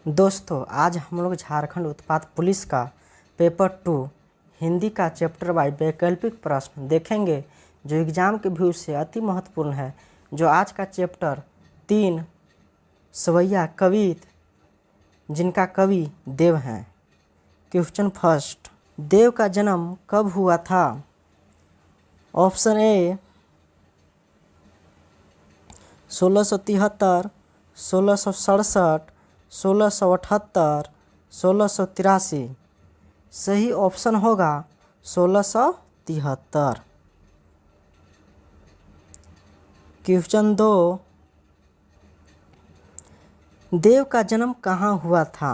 दोस्तों, आज हम लोग झारखंड उत्पाद पुलिस का पेपर 2 हिंदी का चैप्टर बाय वैकल्पिक प्रश्न देखेंगे जो एग्जाम के व्यू से अति महत्वपूर्ण है। जो आज का चैप्टर 3 सवैया कवित जिनका कवि देव हैं। क्वेश्चन फर्स्ट, देव का जन्म कब हुआ था? ऑप्शन ए 1673, 1667, 1678, 1683। सही ऑप्शन होगा 1673। क्वेश्चन 2, देव का जन्म कहाँ हुआ था?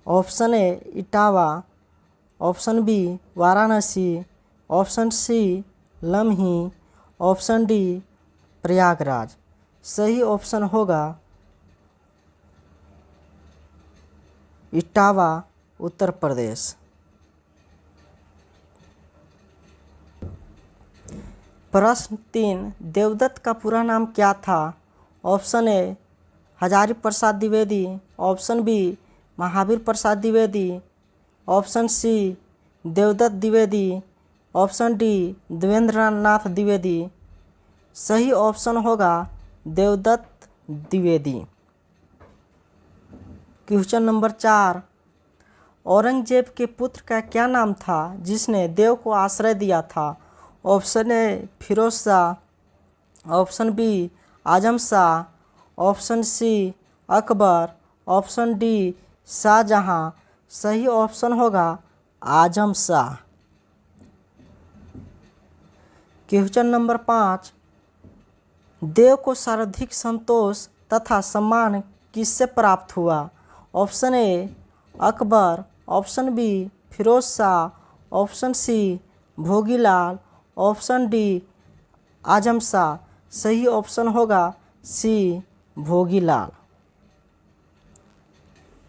Option A Etawah, option B Varanasi, option C Lamhi, option D Prayagraj. सही ऑप्शन होगा इटावा, उत्तर प्रदेश। प्रश्न 3, देवदत्त का पूरा नाम क्या था? Option A Hazari Prasad Dwivedi, option B Mahavir Prasad Dwivedi, option C Devdutt Dwivedi, option D Devendra Nath Dwivedi. सही ऑप्शन होगा देवदत्त द्विवेदी। क्वेश्चन नंबर 4, औरंगजेब के पुत्र का क्या नाम था जिसने देव को आश्रय दिया था? Option A Firoz Shah, option B Azam Shah, option C Akbar, option D Shahjahan. सही ऑप्शन होगा आजम शाह। क्वेश्चन नंबर 5, देव को सर्वाधिक संतोष तथा सम्मान किससे प्राप्त हुआ? Option A Akbar, option B Firoz Shah, option C Bhogilal, option D Azam Shah. सही ऑप्शन होगा सी भोगीलाल।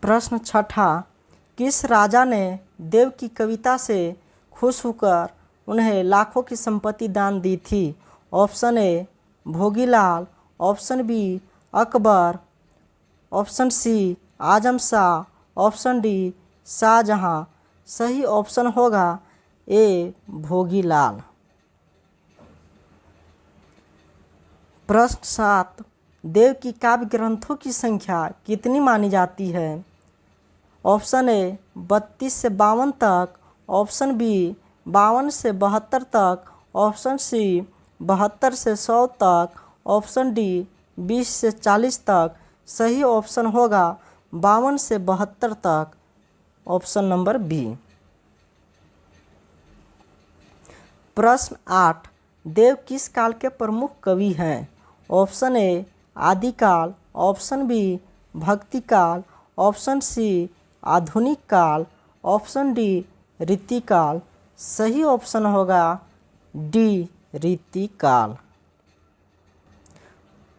प्रश्न 6, किस राजा ने देव की कविता से खुश होकर उन्हें लाखों की संपत्ति दान दी थी? Option A Bhogilal, option B Akbar, option C Azam Shah, option D Shahjahan. सही ऑप्शन होगा ए भोगीलाल। प्रश्न 7, देव की काव्य ग्रंथों की संख्या कितनी मानी जाती है? ऑप्शन ए 32 से 52 तक, ऑप्शन बी 52 से 72 तक, ऑप्शन सी 72 से 100 तक, ऑप्शन डी 20 से 40 तक। सही ऑप्शन होगा 52 से 72 तक, ऑप्शन नंबर बी। प्रश्न 8, देव किस काल के प्रमुख कवि हैं? ऑप्शन ए आदिकाल, ऑप्शन बी भक्ति काल, ऑप्शन सी आधुनिक काल, ऑप्शन डी रीतिकाल। सही ऑप्शन होगा डी रीतिकाल।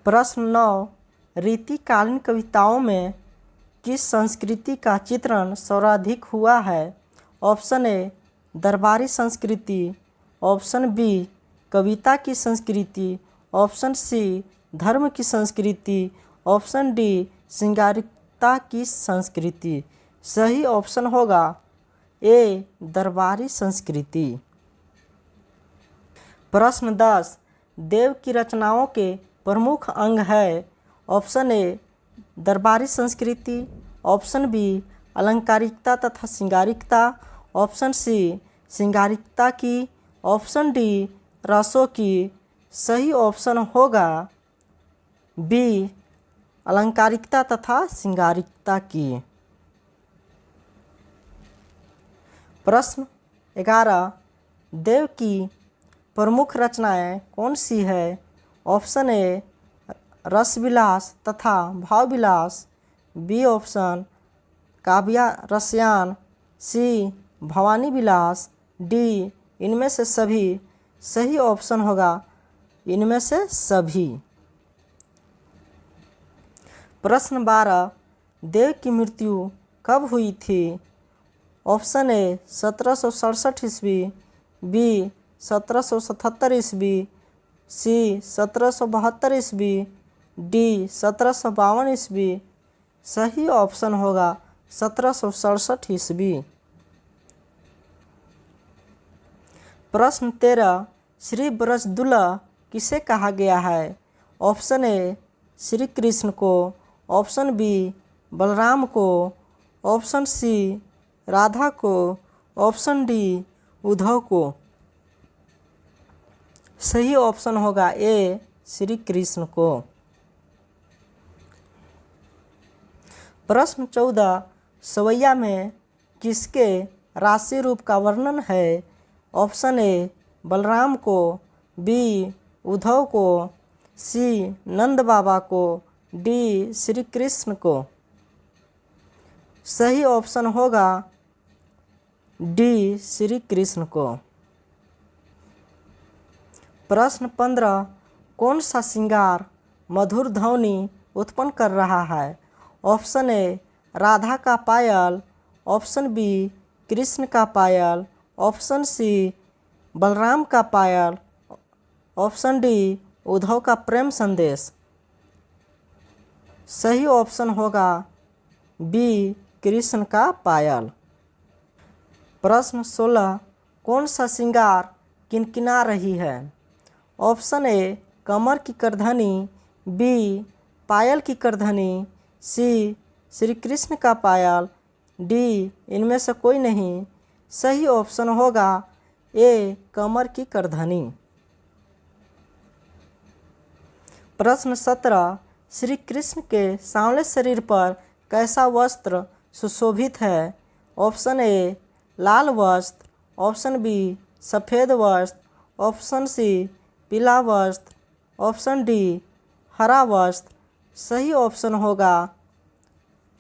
प्रश्न 9, रीतिकालीन कविताओं में किस संस्कृति का चित्रण सर्वाधिक हुआ है? ऑप्शन ए दरबारी संस्कृति, ऑप्शन बी कविता की संस्कृति, ऑप्शन सी धर्म की संस्कृति, ऑप्शन डी श्रृंगारिकता की संस्कृति। सही ऑप्शन होगा ए दरबारी संस्कृति। प्रश्न 10, देव की रचनाओं के प्रमुख अंग है? ऑप्शन ए दरबारी संस्कृति, ऑप्शन बी अलंकारिकता तथा श्रृंगारिकता, ऑप्शन सी श्रृंगारिकता की, ऑप्शन डी रसों की। सही ऑप्शन होगा बी अलंकारिकता तथा श्रृंगारिकता की। प्रश्न 11, देव की प्रमुख रचनाएं कौन सी है? ऑप्शन ए रसविलास तथा भावविलास, बी ऑप्शन काव्य रसयान, सी भवानी विलास, डी इनमें से सभी। सही ऑप्शन होगा इनमें से सभी। प्रश्न 12, देव की मृत्यु कब हुई थी? ऑप्शन ए 1767 ईस्वी, बी 1777 ईस्वी, सी 1772 ईस्वी, डी 1752 ईस्वी। सही ऑप्शन होगा 1767 ईस्वी। प्रश्न 13, श्री ब्रजदुल्ला किसे कहा गया है? ऑप्शन ए श्री कृष्ण को, ऑप्शन बी बलराम को, ऑप्शन सी राधा को, ऑप्शन डी उद्धव को। सही ऑप्शन होगा ए श्री कृष्ण को। प्रश्न 14, सवैया में किसके राशि रूप का वर्णन है? ऑप्शन ए बलराम को, बी उद्धव को, सी नंद बाबा को, डी श्री कृष्ण को। सही ऑप्शन होगा डी श्री कृष्ण को। प्रश्न 15, कौन सा श्रृंगार मधुर ध्वनि उत्पन्न कर रहा है? ऑप्शन ए राधा का पायल, ऑप्शन बी कृष्ण का पायल, ऑप्शन सी बलराम का पायल, ऑप्शन डी उद्धव का प्रेम संदेश। सही ऑप्शन होगा बी कृष्ण का पायल। प्रश्न 16, कौन सा श्रृंगार किनकिना रही है? ऑप्शन ए कमर की करधनी, बी पायल की करधनी, सी श्री कृष्ण का पायल, डी इनमें से कोई नहीं। सही ऑप्शन होगा ए कमर की करधनी। प्रश्न 17, श्री कृष्ण के सांवले शरीर पर कैसा वस्त्र सुशोभित है? ऑप्शन ए लाल वस्त्र, ऑप्शन बी सफ़ेद वस्त्र, ऑप्शन सी पीला वस्त्र, ऑप्शन डी हरा वस्त्र। सही ऑप्शन होगा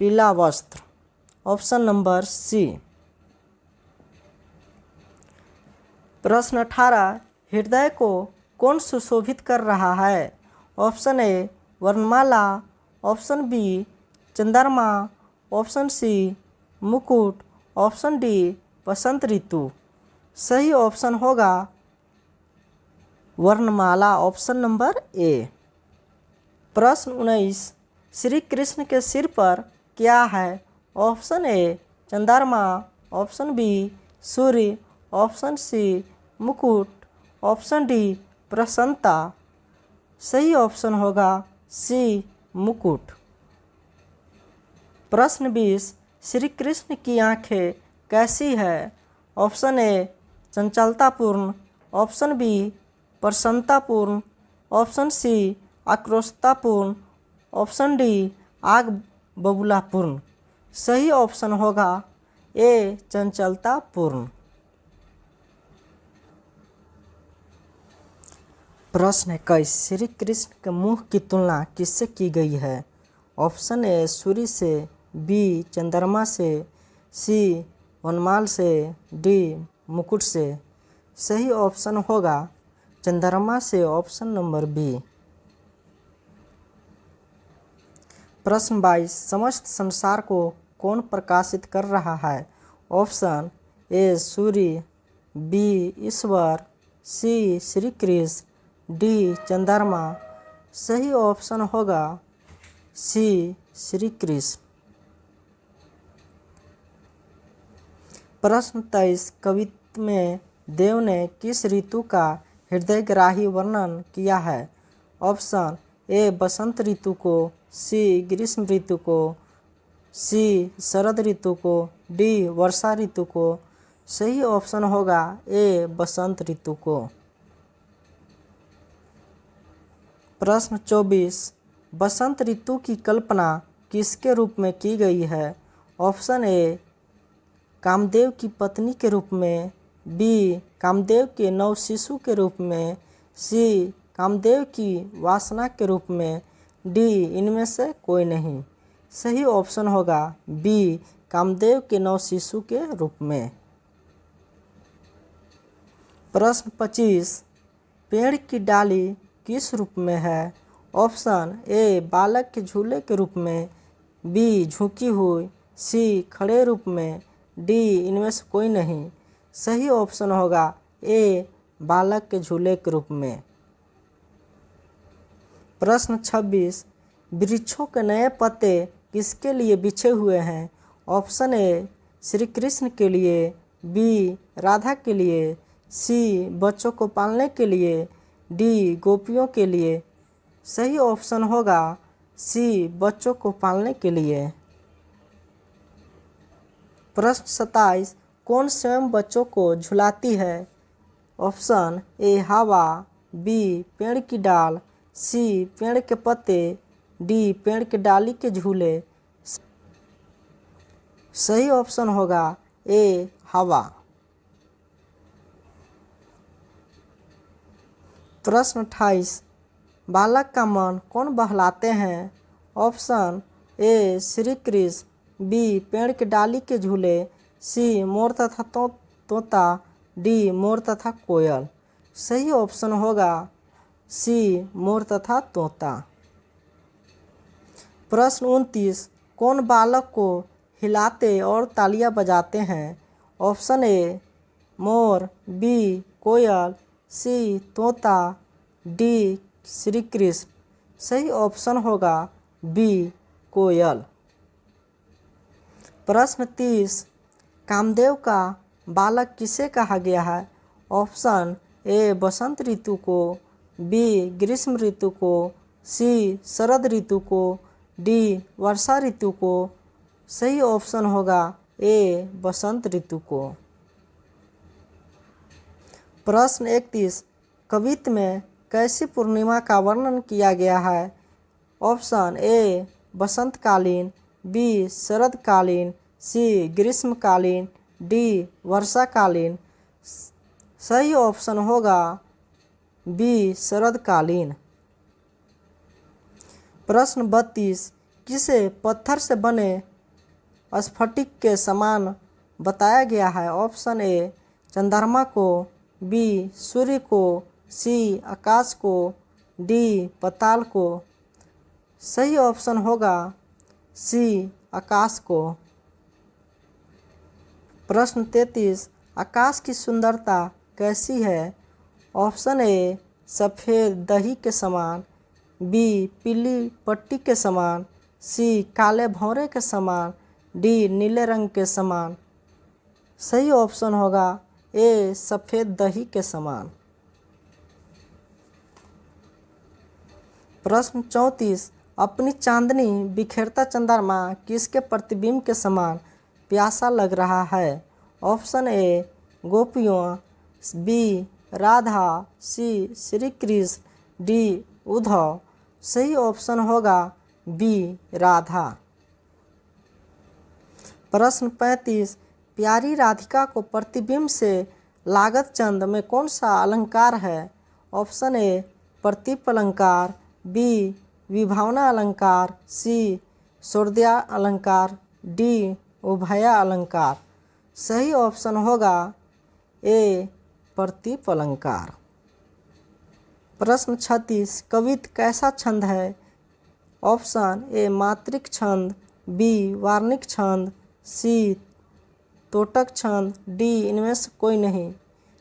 पीला वस्त्र, ऑप्शन नंबर सी। प्रश्न 18, हृदय को कौन सुशोभित कर रहा है? ऑप्शन ए वर्णमाला, ऑप्शन बी चंद्रमा, ऑप्शन सी मुकुट, ऑप्शन डी बसंत ऋतु। सही ऑप्शन होगा वर्णमाला, ऑप्शन नंबर ए। प्रश्न 19, श्री कृष्ण के सिर पर क्या है? ऑप्शन ए चंद्रमा, ऑप्शन बी सूर्य, ऑप्शन सी मुकुट, ऑप्शन डी प्रसन्नता। सही ऑप्शन होगा सी मुकुट। प्रश्न 20, श्री कृष्ण की आंखें कैसी है? ऑप्शन ए चंचलतापूर्ण, ऑप्शन बी प्रसन्नतापूर्ण, ऑप्शन सी आक्रोशतापूर्ण, ऑप्शन डी आग बबूलापूर्ण। सही ऑप्शन होगा ए चंचलतापूर्ण। प्रश्न 21, श्री कृष्ण के मुख की तुलना किससे की गई है? ऑप्शन ए सूर्य से, बी चंद्रमा से, सी वनमाल से, डी मुकुट से। सही ऑप्शन होगा चंद्रमा से, ऑप्शन नंबर बी। प्रश्न 22, समस्त संसार को कौन प्रकाशित कर रहा है? ऑप्शन ए सूर्य, बी ईश्वर, सी श्री कृष्ण, डी चंद्रमा। सही ऑप्शन होगा सी श्री कृष्ण। प्रश्न 23, कवित्व में देव ने किस ऋतु का हृदयग्राही वर्णन किया है? ऑप्शन ए बसंत ऋतु को, सी ग्रीष्म ऋतु को, सी शरद ऋतु को, डी वर्षा ऋतु को। सही ऑप्शन होगा ए बसंत ऋतु को। प्रश्न 24, बसंत ऋतु की कल्पना किसके रूप में की गई है? ऑप्शन ए कामदेव की पत्नी के रूप में, बी कामदेव के नव शिशु के रूप में, सी कामदेव की वासना के रूप में, डी इनमें से कोई नहीं। सही ऑप्शन होगा बी कामदेव के नव शिशु के रूप में। प्रश्न 25, पेड़ की डाली किस रूप में है? ऑप्शन ए बालक के झूले के रूप में, बी झुकी हुई, सी खड़े रूप में, डी इनमें से कोई नहीं। सही ऑप्शन होगा ए बालक के झूले के रूप में। प्रश्न 26, वृक्षों के नए पत्ते किसके लिए बिछे हुए हैं? ऑप्शन ए श्री कृष्ण के लिए, बी राधा के लिए, सी बच्चों को पालने के लिए, डी गोपियों के लिए। सही ऑप्शन होगा सी बच्चों को पालने के लिए। प्रश्न 27 कौन स्वयं बच्चों को झुलाती है? ऑप्शन ए हवा, बी पेड़ की डाल, सी पेड़ के पत्ते, डी पेड़ के डाली के झूले। सही ऑप्शन होगा ए हवा। प्रश्न 28 बालक का मन कौन बहलाते हैं? Option A Shri Krishna, B पेड़ की डाली के झूले, सी मोर तथा तोता, डी मोर तथा कोयल। सही ऑप्शन होगा सी मोर तथा तोता। प्रश्न 29 कौन बालक को हिलाते और तालियां बजाते हैं? ऑप्शन ए मोर, बी कोयल, सी तोता, डी श्री कृष्ण। सही ऑप्शन होगा बी कोयल। प्रश्न 30 कामदेव का बालक किसे कहा गया है? ऑप्शन ए बसंत ऋतु को, बी ग्रीष्म ऋतु को, सी शरद ऋतु को, डी वर्षा ऋतु को। सही ऑप्शन होगा ए बसंत ऋतु को। प्रश्न 31 कवित्व में कैसी पूर्णिमा का वर्णन किया गया है? ऑप्शन ए बसंतकालीन, बी शरदकालीन, सी ग्रीष्मकालीन, डी वर्षाकालीन। सही ऑप्शन होगा बी शरदकालीन। प्रश्न 32 किसे पत्थर से बने स्फटिक के समान बताया गया है? ऑप्शन ए चंद्रमा को, बी सूर्य को, सी आकाश को, डी पाताल को। सही ऑप्शन होगा सी आकाश को। प्रश्न 33 आकाश की सुंदरता कैसी है? ऑप्शन ए सफ़ेद दही के समान, बी पीली पट्टी के समान, सी काले भौरे के समान, डी नीले रंग के समान। सही ऑप्शन होगा ए सफ़ेद दही के समान। प्रश्न 34 अपनी चांदनी बिखेरता चंद्रमा किसके प्रतिबिंब के समान प्यासा लग रहा है? ऑप्शन ए गोपियों, बी राधा, सी श्री कृष्ण, डी उद्धव। सही ऑप्शन होगा बी राधा। प्रश्न 35 प्यारी राधिका को प्रतिबिंब से लागत चंद में कौन सा अलंकार है? ऑप्शन ए प्रतीप अलंकार, बी विभावना अलंकार, सी सौर्या अलंकार, डी उभया अलंकार। सही ऑप्शन होगा ए प्रतीप अलंकार। प्रश्न 36 कवित्व कैसा छंद है? ऑप्शन ए मात्रिक छंद, बी वार्णिक छंद, सी तोटक छंद, डी इनमें से कोई नहीं।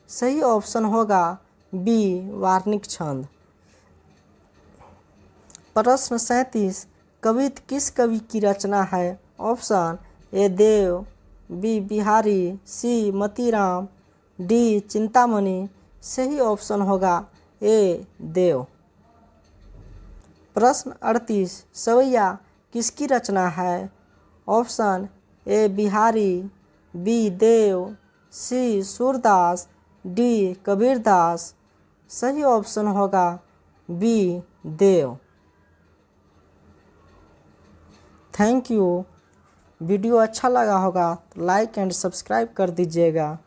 सही ऑप्शन होगा बी वार्णिक छंद। प्रश्न 37 कवित्व किस कवि की रचना है? Option A Dev, B Bihari, C Matiram, D Chintamani. सही ऑप्शन होगा ए देव। प्रश्न 38 सवैया किसकी रचना है? Option A Bihari, B Dev, C Surdas, D Kabirdas. सही ऑप्शन होगा B Dev. Thank you. Video अच्छा लगा होगा तो लाइक एंड सब्सक्राइब कर दीजिएगा।